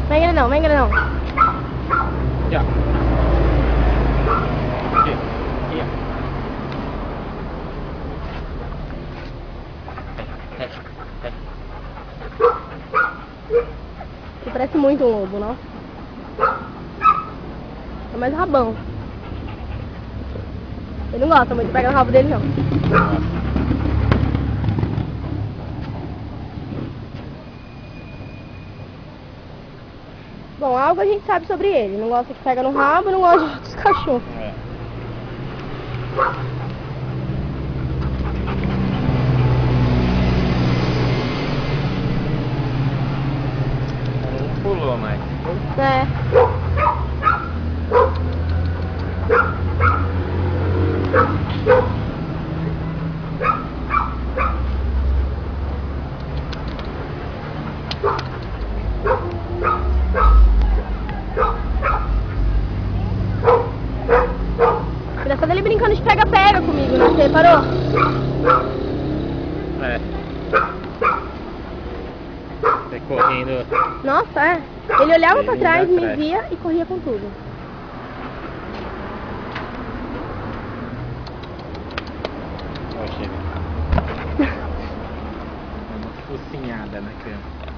Vem grandão, vem grandão. Já. Aqui. Aqui, Você parece muito um lobo, não? É mais rabão. Ele não gosta muito de pegar o rabo dele, não. Bom, algo a gente sabe sobre ele. Não gosta que pega no rabo, não gosta de outros cachorros. É. Não pulou, mas... É. Engraçado ele brincando de pega-pega comigo, né? Você reparou? É. Você correndo... Nossa, é. Ele olhava pra Ele trás, indo me atrás. via e corria com tudo. Ó, chega. Dá uma focinhada na cama.